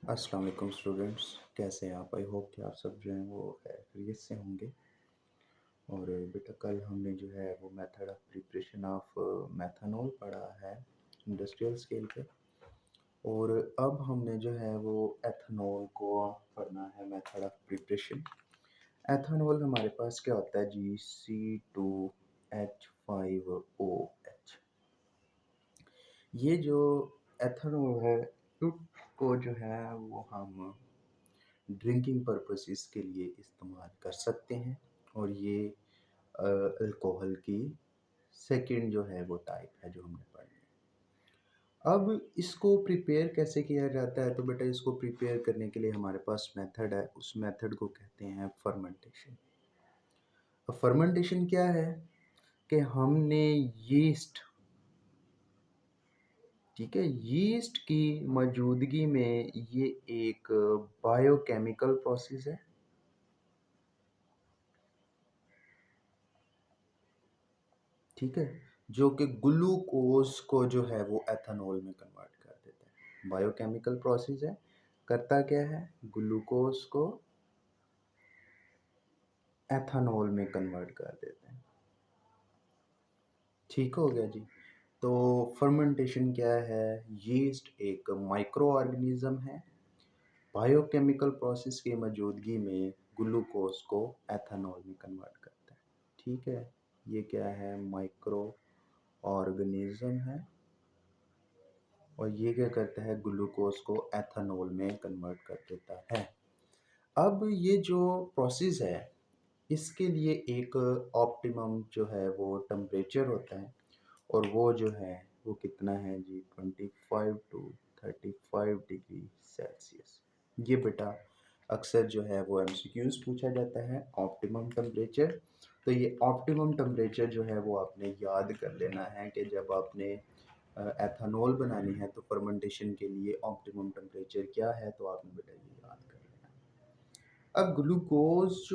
अस्सलाम वालेकुम स्टूडेंट्स, कैसे हैं आप? आई होप कि आप सब जो हैं वो खैरियत से होंगे। और बेटा कल हमने जो है वो method of preparation of methanol पढ़ा है इंडस्ट्रियल स्केल पे। और अब हमने जो है वो एथनॉल को पढ़ना है, मेथड ऑफ प्रिपरेशन। एथनॉल हमारे पास क्या होता है जी? C2H5OH। ये जो एथनॉल है उसको जो है वो हम ड्रिंकिंग पर्पसेस के लिए इस्तेमाल कर सकते हैं। और ये अल्कोहल की सेकंड जो है वो टाइप है जो हमने पढ़ी है। अब इसको प्रिपेयर कैसे किया जाता है? तो बेटा इसको प्रिपेयर करने के लिए हमारे पास मेथड है, उस मेथड को कहते हैं फर्मेंटेशन। अब फर्मेंटेशन क्या है कि हमने यीस्ट, ठीक है, यीस्ट की मौजूदगी में, ये एक बायोकेमिकल प्रोसेस है, ठीक है, जो कि ग्लूकोज को जो है वो एथेनॉल में कन्वर्ट कर देता है। बायोकेमिकल प्रोसेस है, करता क्या है? ग्लूकोज को एथेनॉल में कन्वर्ट कर देते हैं। ठीक हो गया जी। तो फर्मेंटेशन क्या है? यीस्ट एक माइक्रो ऑर्गेनिज्म है, बायोकेमिकल प्रोसेस की मौजूदगी में ग्लूकोज को एथेनॉल में कन्वर्ट करता है। ठीक है, ये क्या है? माइक्रो ऑर्गेनिज्म है और ये क्या करता है? ग्लूकोज को एथेनॉल में कन्वर्ट कर देता है। अब ये जो प्रोसेस है इसके लिए एक ऑप्टिमम जो है वो टेम्परेचर होता है, और वो जो है वो कितना है जी? 25 टू 35 डिग्री सेल्सियस। ये बेटा अक्सर जो है वो एमसीक्यूज पूछा जाता है, ऑप्टिमम टेम्परेचर। तो ये ऑप्टिमम टेम्परेचर जो है वो आपने याद कर लेना है कि जब आपने एथेनॉल बनानी है तो फर्मेंटेशन के लिए ऑप्टिमम टेम्परेचर क्या है, तो आपने बेटा ये याद कर लेना है। अब ग्लूकोज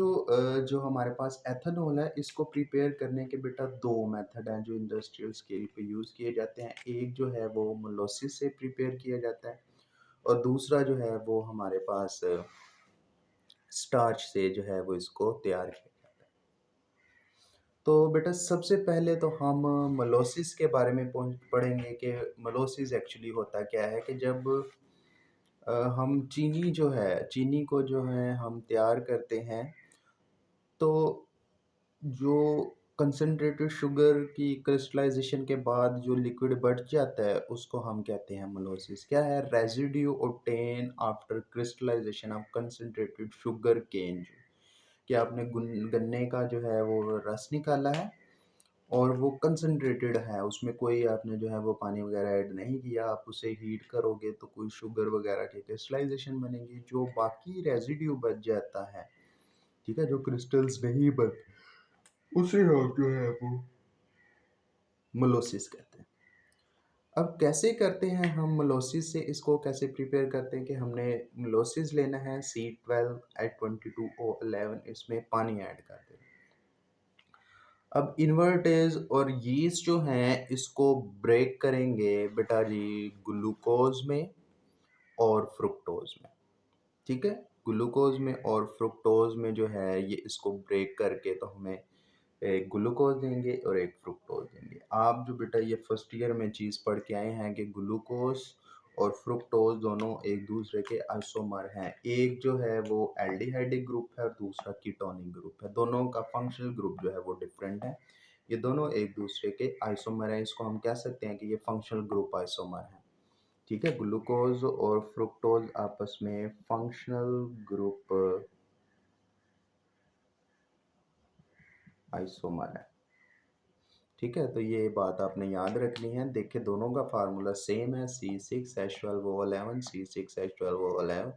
जो हमारे पास एथेनॉल है, इसको प्रिपेयर करने के बेटा दो मेथड हैं जो इंडस्ट्रियल स्केल पे यूज़ किए जाते हैं। एक जो है वो मोलासिस से प्रिपेयर किया जाता है, और दूसरा जो है वो हमारे पास स्टार्च से जो है वो इसको तैयार किया जाता है। तो बेटा सबसे पहले तो हम मोलासिस के बारे में पढ़ेंगे कि मोलासिस एक्चुअली होता क्या है। कि जब हम चीनी जो है, चीनी को जो है हम तैयार करते हैं, तो जो कंसनट्रेटेड शुगर की क्रिस्टलाइजेशन के बाद जो लिक्विड बच जाता है उसको हम कहते हैं मोलासिस। क्या है? Residue obtain after crystallisation of concentrated sugar cane. कि आपने गन्ने का जो है वो रस निकाला है और वो कंसनट्रेटेड है, उसमें कोई आपने जो है वो पानी वगैरह ऐड नहीं किया, आप उसे हीट करोगे तो कोई शुगर वगैरह की क्रिस्टलाइजेशन बनेगी। जो बाकी रेजिड्यू बच जाता है, ठीक है, जो क्रिस्टल्स नहीं बन, उसे हम जो है वो मोलासिस कहते हैं। अब कैसे करते हैं हम मोलासिस से? इसको कैसे प्रिपेयर करते हैं कि हमने मोलासिस लेना है C12H22O11, इसमें पानी ऐड कर देना। अब इन्वर्टेज और यीस्ट जो हैं इसको ब्रेक करेंगे बेटा जी ग्लूकोज में और फ्रुक्टोज में, ठीक है। ग्लूकोज में और फ्रुक्टोज में जो है ये इसको ब्रेक करके तो हमें एक ग्लूकोज देंगे और एक फ्रुक्टोज देंगे। आप जो बेटा ये फर्स्ट ईयर में चीज़ पढ़ के आए हैं कि ग्लूकोज और फ्रुक्टोज दोनों एक दूसरे के आइसोमर हैं। एक जो है वो एल्डिहाइडिक ग्रुप है और दूसरा कीटोनिक ग्रुप है। दोनों का फंक्शनल ग्रुप जो है वो डिफरेंट है। ये दोनों एक दूसरे के आइसोमर हैं। इसको हम कह सकते हैं कि ये फंक्शनल ग्रुप आइसोमर है, ठीक है। ग्लूकोज और फ्रुक्टोज आपस में फंक्शनल ग्रुप आइसोमर है, ठीक है। तो ये बात आपने याद रखनी है। देखिए दोनों का फार्मूला सेम है, C6H12O11, C6H12O11।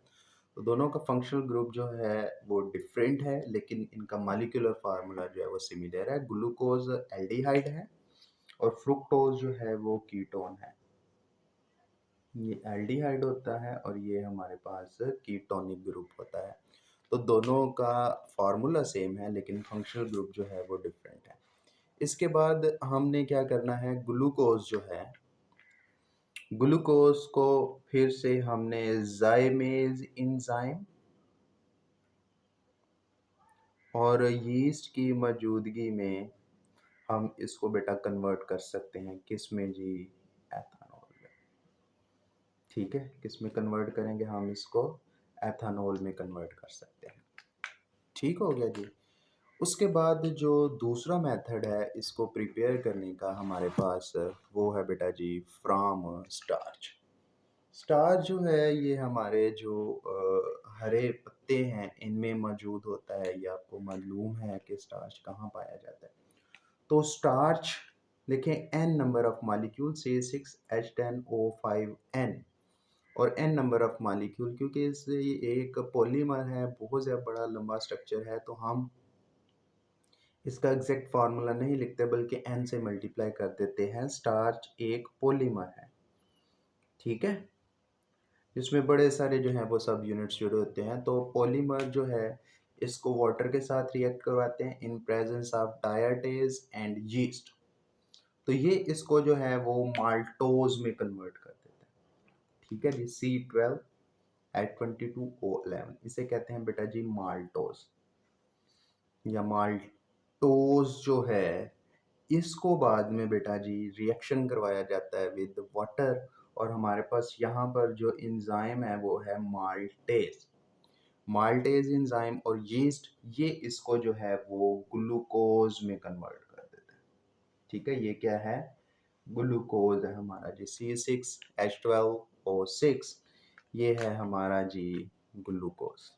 तो दोनों का फंक्शनल ग्रुप जो है वो डिफरेंट है, लेकिन इनका मॉलिक्यूलर फार्मूला जो है वो सिमिलर है। ग्लूकोज एल्डिहाइड है और फ्रुक्टोज जो है वो कीटोन है। ये एल्डिहाइड होता है और ये हमारे पास कीटोनिक ग्रुप होता है। तो दोनों का फार्मूला सेम है लेकिन फंक्शनल ग्रुप जो है वो डिफरेंट है। इसके बाद हमने क्या करना है? ग्लूकोज जो है ग्लूकोज को फिर से हमने जाइमेज एंजाइम और यीस्ट की मौजूदगी में हम इसको बेटा कन्वर्ट कर सकते हैं किस में जी, एथानॉल में। ठीक है, किस में कन्वर्ट करेंगे हम इसको, एथानॉल में कन्वर्ट कर सकते हैं। ठीक हो गया जी। उसके बाद जो दूसरा मेथड है इसको प्रिपेयर करने का हमारे पास, वो है बेटा जी फ्रॉम स्टार्च। स्टार्च जो है ये हमारे जो हरे पत्ते हैं इनमें मौजूद होता है। ये आपको मालूम है कि स्टार्च कहाँ पाया जाता है। तो स्टार्च देखें, n नंबर ऑफ मॉलिक्यूल से 6H10O5N और n नंबर ऑफ मॉलिक्यूल, क्योंकि इससे एक पॉलीमर है, बहुत ज़्यादा बड़ा लंबा स्ट्रक्चर है, तो हम इसका एग्जैक्ट फार्मूला नहीं लिखते बल्कि n से मल्टीप्लाई कर देते हैं। स्टार्च एक पॉलीमर है, ठीक है, जिसमें बड़े सारे जो हैं वो सब यूनिट्स जुड़े होते हैं। तो पॉलीमर जो है इसको वाटर के साथ रिएक्ट करवाते हैं in presence of diastase and yeast. तो ये इसको जो है वो माल्टोज में कन्वर्ट कर देते हैं। ठीक है जी, C12H22O11 इसे कहते हैं बेटा जी माल्टोज या माल्टोज जो है इसको बाद में बेटा जी रिएक्शन करवाया जाता है विद वाटर और हमारे पास यहाँ पर जो एंजाइम है वो है माल्टेज। माल्टेज एंजाइम और यीस्ट ये इसको जो है वो ग्लूकोज में कन्वर्ट कर देते हैं। ठीक है, ये क्या है, ग्लूकोज है हमारा जी, C6H12O6 ये है हमारा जी ग्लूकोज।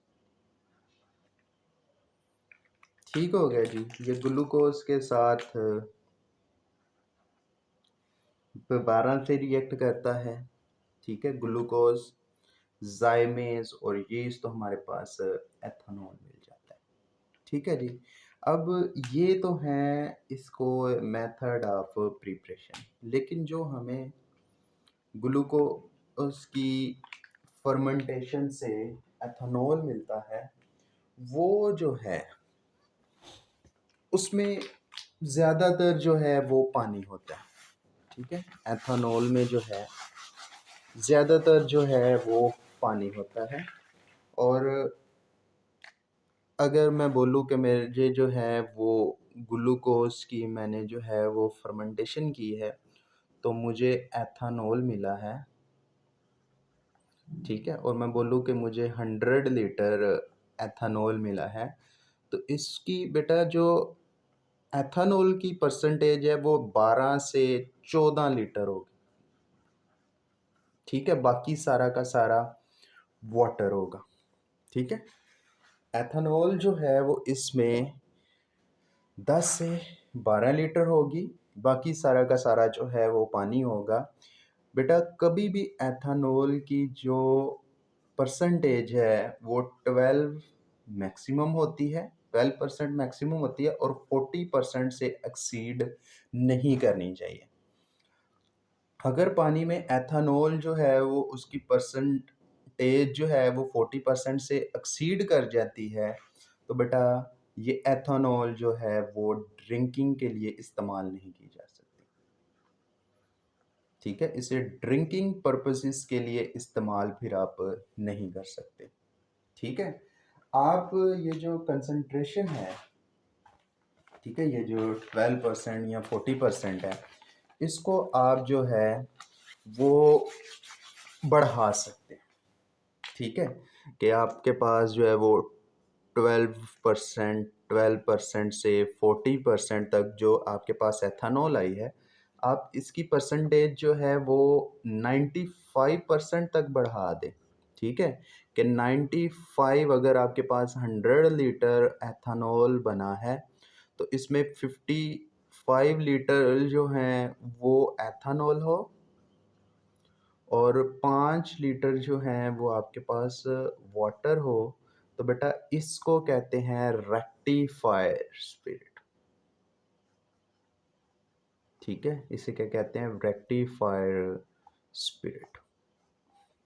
ठीक हो गया जी। ये ग्लूकोज के साथ दोबारा से रिएक्ट करता है। ठीक है, ग्लूकोज, जाइमेज और यीस्ट, तो हमारे पास एथेनॉल मिल जाता है। ठीक है जी। अब ये तो है इसको मेथड ऑफ प्रिपरेशन, लेकिन जो हमें ग्लूकोज की फर्मेंटेशन से एथेनॉल मिलता है वो जो है उसमें ज़्यादातर जो है वो पानी होता है। ठीक है, एथेनॉल में जो है ज़्यादातर जो है वो पानी होता है। और अगर मैं बोलूँ कि मेरे जो है वो ग्लूकोज की मैंने जो है वो फर्मेंटेशन की है तो मुझे एथेनॉल मिला है। ठीक है, और मैं बोलूँ कि मुझे 100 लीटर एथेनॉल मिला है तो इसकी बेटा जो एथेनॉल की परसेंटेज है वो 12 से 14 लीटर होगी। ठीक है, बाकी सारा का सारा वाटर होगा। ठीक है, एथेनॉल जो है वो इसमें 10 से 12 लीटर होगी, बाकी सारा का सारा जो है वो पानी होगा। बेटा कभी भी एथेनॉल की जो परसेंटेज है वो 12 मैक्सिमम होती है, 12% मैक्सिमम होती है और 40% से एक्सीड नहीं करनी चाहिए। अगर पानी में एथेनॉल जो है वो उसकी परसेंटेज जो है वो 40% से एक्सीड कर जाती है तो बेटा ये एथेनॉल जो है वो ड्रिंकिंग के लिए इस्तेमाल नहीं की जा सकती। ठीक है, इसे ड्रिंकिंग पर्पसेस के लिए इस्तेमाल फिर आप नहीं कर सकते। ठीक है, आप ये जो कंसंट्रेशन है, ठीक है, ये जो 12% या 40% है इसको आप जो है वो बढ़ा सकते हैं। ठीक है, कि आपके पास जो है वो 12% से 40% तक जो आपके पास एथेनॉल आई है आप इसकी परसेंटेज जो है वो 95% तक बढ़ा दें। ठीक है, कि 95 अगर आपके पास 100 लीटर एथेनॉल बना है तो इसमें 55 लीटर जो हैं वो एथेनॉल हो और 5 लीटर जो हैं वो आपके पास वाटर हो तो बेटा इसको कहते हैं रेक्टिफायर स्पिरिट। ठीक है, इसे क्या कहते हैं, रेक्टिफायर स्पिरिट।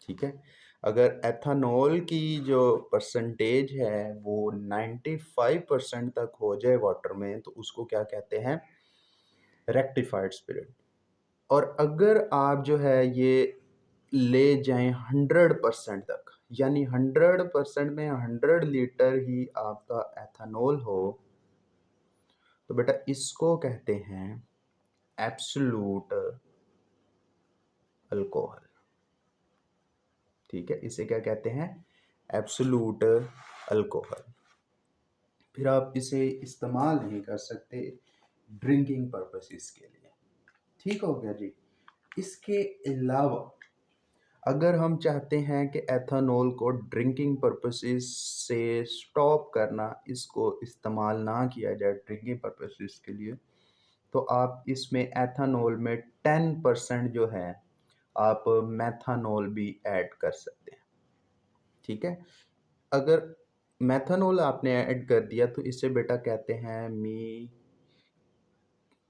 ठीक है, अगर एथेनॉल की जो परसेंटेज है वो 95% तक हो जाए वाटर में तो उसको क्या कहते हैं, रेक्टिफाइड स्पिरिट। और अगर आप जो है ये ले जाएं 100% तक, यानी 100% में 100 लीटर ही आपका एथेनॉल हो, तो बेटा इसको कहते हैं एब्सोल्यूट अल्कोहल। ठीक है, इसे क्या कहते हैं? Absolute alcohol. फिर आप इसे इस्तेमाल नहीं कर सकते ड्रिंकिंग पर्पसेस के लिए। ठीक हो गया जी। इसके अलावा अगर हम चाहते हैं कि एथेनॉल को ड्रिंकिंग पर्पसेस से स्टॉप करना, इसको इस्तेमाल ना किया जाए ड्रिंकिंग पर्पसेस के लिए, तो आप इसमें एथेनॉल में 10% जो है आप मेथनॉल भी ऐड कर सकते हैं। ठीक है, अगर मेथनॉल आपने ऐड कर दिया तो इसे बेटा कहते हैं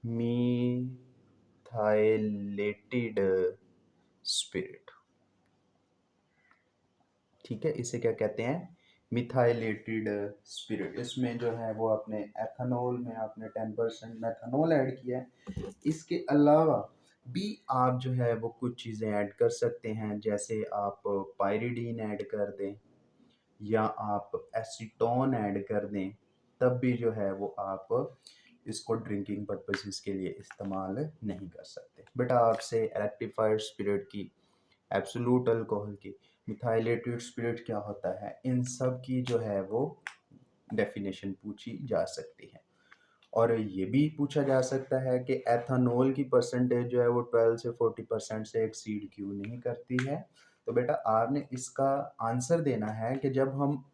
मीथाइलेटेड स्पिरिट। ठीक है, इसे क्या कहते हैं? Methylated spirit. इसमें जो है वो आपने एथेनॉल में आपने 10% मेथनॉल ऐड किया है। इसके अलावा भी आप जो है वो कुछ चीज़ें ऐड कर सकते हैं, जैसे आप पायरिडीन ऐड कर दें या आप एसीटोन ऐड कर दें, तब भी जो है वो आप इसको ड्रिंकिंग पर्पसेस के लिए इस्तेमाल नहीं कर सकते। बेटा आपसे रेक्टिफाइड स्पिरिट की, एब्सोल्यूट अल्कोहल की, मिथाइलेटेड स्पिरिट क्या होता है, इन सब की जो है वो डेफिनेशन पूछी जा सकती है। और ये भी पूछा जा सकता है कि एथेनॉल की परसेंटेज जो है वो 12 से 40% से एक्सीड क्यों नहीं करती है। तो बेटा आपने इसका आंसर देना है कि जब हम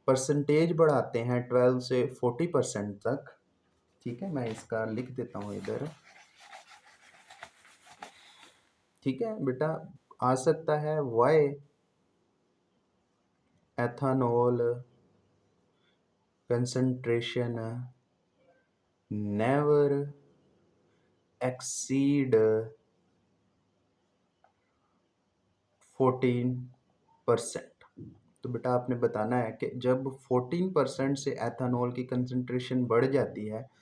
परसेंटेज बढ़ाते हैं 12 से 40% तक, ठीक है, मैं इसका लिख देता हूँ इधर। ठीक है बेटा, आ सकता है why ethanol concentration never exceed 14%। तो बेटा आपने बताना है कि जब 14% से एथेनॉल की कंसंट्रेशन बढ़ जाती है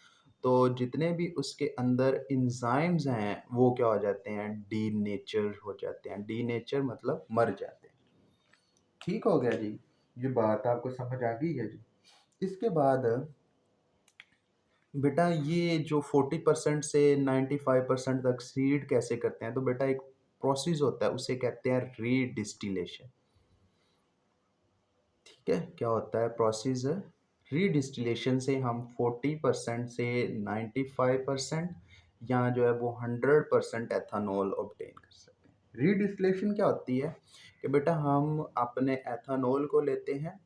तो जितने भी उसके अंदर इंजाइम्स हैं वो क्या हो जाते हैं? डीनेचर हो जाते हैं। डीनेचर मतलब मर जाते हैं। ठीक हो गया जी, ये बात आपको समझ आ गई है जी। इसके बाद बेटा ये जो 40% से 95% तक सीड कैसे करते हैं, तो बेटा एक प्रोसेस होता है, उसे कहते हैं रीडिस्टिलेशन। ठीक है, क्या होता है प्रोसेस? रीडिस्टिलेशन से हम 40% से 95% या जो है वो 100% एथेनॉल ऑब्टेन कर सकते हैं। रीडिस्टिलेशन क्या होती है कि बेटा हम अपने एथेनॉल को लेते हैं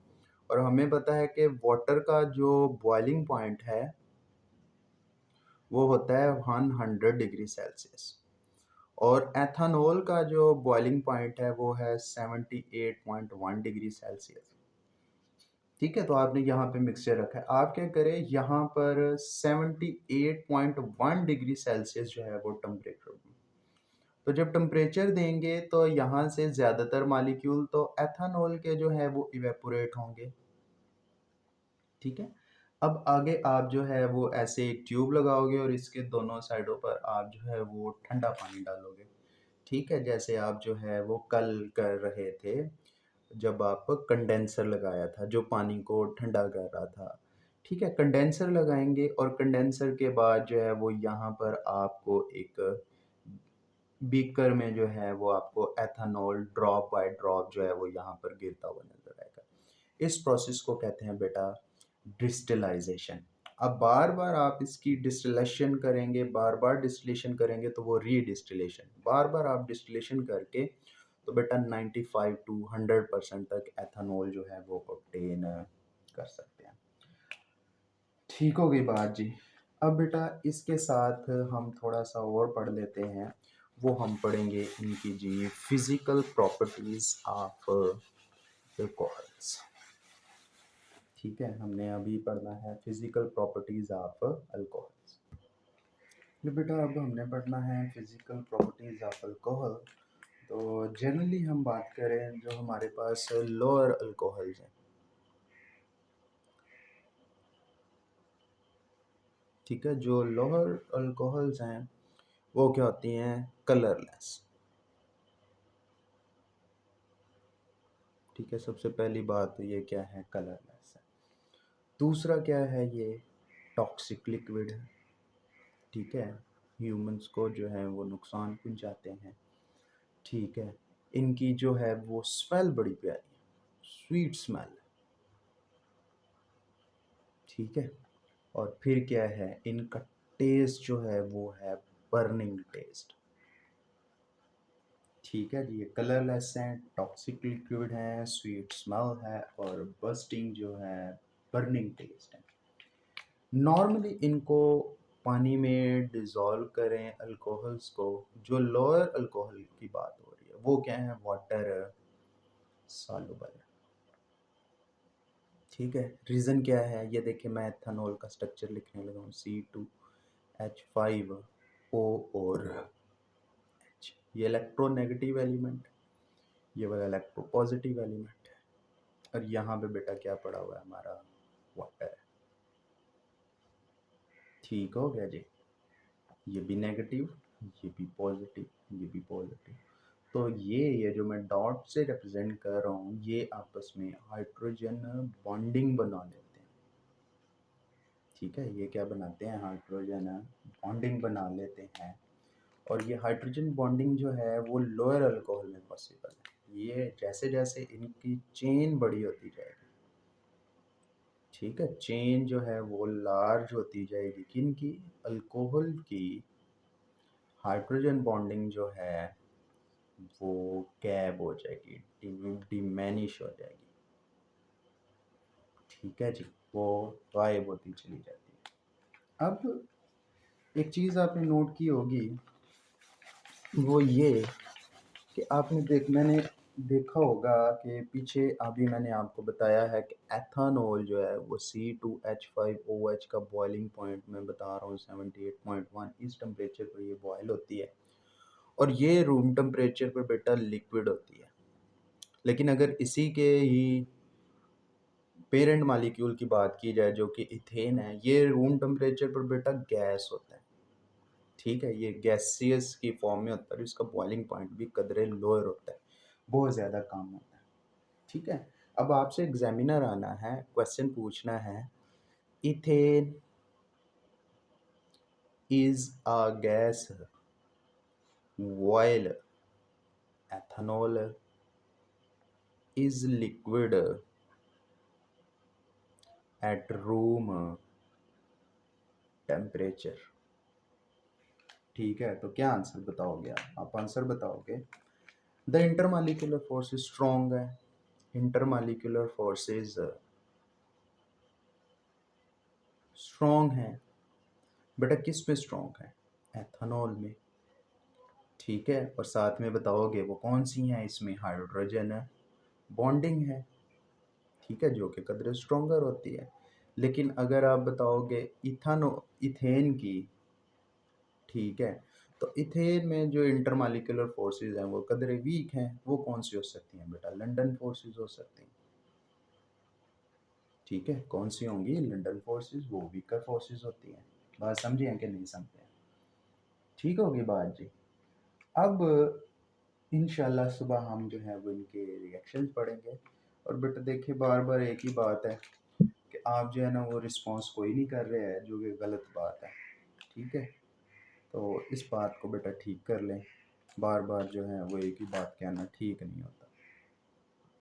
और हमें पता है कि वाटर का जो बॉइलिंग पॉइंट है वो होता है 100 डिग्री सेल्सियस, और एथेनॉल का जो बॉइलिंग पॉइंट है वो है 78.1 डिग्री सेल्सियस। ठीक है, तो आपने यहाँ पे मिक्सचर रखा है, आप क्या करें यहाँ पर 78.1 डिग्री सेल्सियस जो है वो टेम्परेचर। तो जब टेम्परेचर देंगे तो यहाँ से ज़्यादातर मॉलिक्यूल तो एथेनॉल के जो है वो इवेपोरेट होंगे। ठीक है, अब आगे आप जो है वो ऐसे एक ट्यूब लगाओगे और इसके दोनों साइडों पर आप जो है वो ठंडा पानी डालोगे। ठीक है, जैसे आप जो है वो कल कर रहे थे जब आप कंडेंसर लगाया था जो पानी को ठंडा कर रहा था। ठीक है, कंडेंसर लगाएंगे और कंडेंसर के बाद जो है वो यहाँ पर आपको एक बीकर में जो है वो आपको एथेनॉल ड्रॉप बाय ड्रॉप जो है वो यहाँ पर गिरता हुआ नजर आएगा। इस प्रोसेस को कहते हैं बेटा डिस्टिलाइजेशन। अब बार बार आप इसकी डिस्टिलेशन करेंगे, बार बार डिस्टिलेशन करेंगे तो वो रीडिस्टिलेशन, बार बार आप डिस्टिलेशन करके तो बेटा 95 टू 100% तक एथेनॉल जो है वो ऑब्टेन कर सकते हैं। ठीक हो गई बात जी। अब बेटा इसके साथ हम थोड़ा सा और पढ़ लेते हैं, वो हम पढ़ेंगे इनकी जी फिजिकल प्रॉपर्टीज ऑफ अल्कोहल्स। ठीक है, हमने अभी पढ़ना है फिजिकल प्रॉपर्टीज ऑफ अल्कोहल्स। तो बेटा अब हमने पढ़ना है फिजिकल प्रॉपर्टीज ऑफ अल्कोहल। तो जनरली हम बात करें जो हमारे पास लोअर अल्कोहल्स हैं, ठीक है, जो लोअर अल्कोहल्स हैं वो क्या होती हैं? कलरलेस। ठीक है, सबसे पहली बात तो ये क्या है, कलरलेस है। दूसरा क्या है, ये टॉक्सिक लिक्विड है। ठीक है, ह्यूमंस को जो है वो नुकसान पहुंचाते हैं। ठीक है, इनकी जो है वो स्मेल बड़ी प्यारी है, स्वीट स्मेल। ठीक है, और फिर क्या है, इनका टेस्ट जो है वो है बर्निंग टेस्ट। ठीक है जी, ये कलरलेस हैं, टॉक्सिक लिक्विड है, स्वीट स्मेल है, और बस्टिंग जो है बर्निंग टेस्ट है। नॉर्मली इनको पानी में डिज़ोल्व करें अल्कोहल्स को, जो लोअर अल्कोहल की बात हो रही है वो क्या है, वाटर सॉल्युबल है। ठीक है, रीज़न क्या है, ये देखिए मैं एथेनॉल का स्ट्रक्चर लिखने लगा हूँ, C2H5O और H। ये इलेक्ट्रोनेगेटिव एलिमेंट, ये वाला इलेक्ट्रो पॉजिटिव एलिमेंट है, और यहाँ पे बेटा क्या पड़ा हुआ है, हमारा वाटर है। ठीक हो गया जी, ये भी नेगेटिव, ये भी पॉजिटिव, ये भी पॉजिटिव। तो ये जो मैं डॉट से रिप्रेजेंट कर रहा हूँ, ये आपस में हाइड्रोजन बॉन्डिंग बना लेते हैं। ठीक है, ये क्या बनाते हैं, हाइड्रोजन बॉन्डिंग बना लेते हैं। और ये हाइड्रोजन बॉन्डिंग जो है वो लोअर अल्कोहल में पॉसिबल है। ये जैसे जैसे इनकी चेन बड़ी होती जाएगी, ठीक है, चेन जो है वो लार्ज होती जाएगी, किनकी, अल्कोहल की, हाइड्रोजन बॉन्डिंग जो है वो गैप हो जाएगी, डिमैनिश हो जाएगी। ठीक है जी, वो गायब होती चली जाती है। अब एक चीज़ आपने नोट की होगी, वो ये कि मैंने देखा होगा कि पीछे अभी मैंने आपको बताया है कि एथानॉल जो है वो C2H5OH का बॉइलिंग पॉइंट मैं बता रहा हूँ 78.1, इस टेम्परेचर पर ये बॉयल होती है, और ये रूम टेम्परेचर पर बेटा लिक्विड होती है। लेकिन अगर इसी के ही पेरेंट मालिक्यूल की बात की जाए जो कि इथेन है, ये रूम टेम्परेचर पर बेटा गैस होता है। ठीक है, ये गैसियस की फॉर्म में होता है, इसका बॉइलिंग पॉइंट भी कदरे लोअर होता है, बहुत ज़्यादा कम होता है। ठीक है, अब आपसे एग्जामिनर आना है, क्वेश्चन पूछना है, ethane is a gas while ethanol is liquid at room temperature। ठीक है, तो क्या आंसर बताओगे आप आंसर बताओगे, द इंटरमालिक्यूलर फोर्स स्ट्रॉन्ग है, इंटरमालिक्यूलर फोर्सेस स्ट्रॉन्ग है। बेटा किस में स्ट्रॉन्ग है, एथेनॉल में। ठीक है, और साथ में बताओगे वो कौन सी हैं, इसमें हाइड्रोजन बॉन्डिंग है। ठीक है, जो कि कदर स्ट्रॉन्गर होती है। लेकिन अगर आप बताओगे इथेन की, ठीक है, तो इथेन में जो इंटरमालिक्यूलर फोर्सेस हैं वो कदरे वीक हैं, वो कौन सी हो सकती हैं बेटा, लंदन फोर्सेस हो सकती हैं। ठीक है, कौन सी होंगी, लंदन फोर्सेस, वो वीकर फोर्सेस होती हैं। बात समझे हैं कि नहीं समझे हैं? ठीक होगी बात जी। अब इंशाल्लाह सुबह हम जो है वो इनके रिएक्शंस पढ़ेंगे। और बेटा देखिए, बार बार एक ही बात है कि आप जो है ना वो रिस्पॉन्स कोई नहीं कर रहे हैं, जो कि गलत बात है। ठीक है, तो इस बात को बेटा ठीक कर लें, बार बार जो है वो एक ही बात कहना ठीक नहीं होता।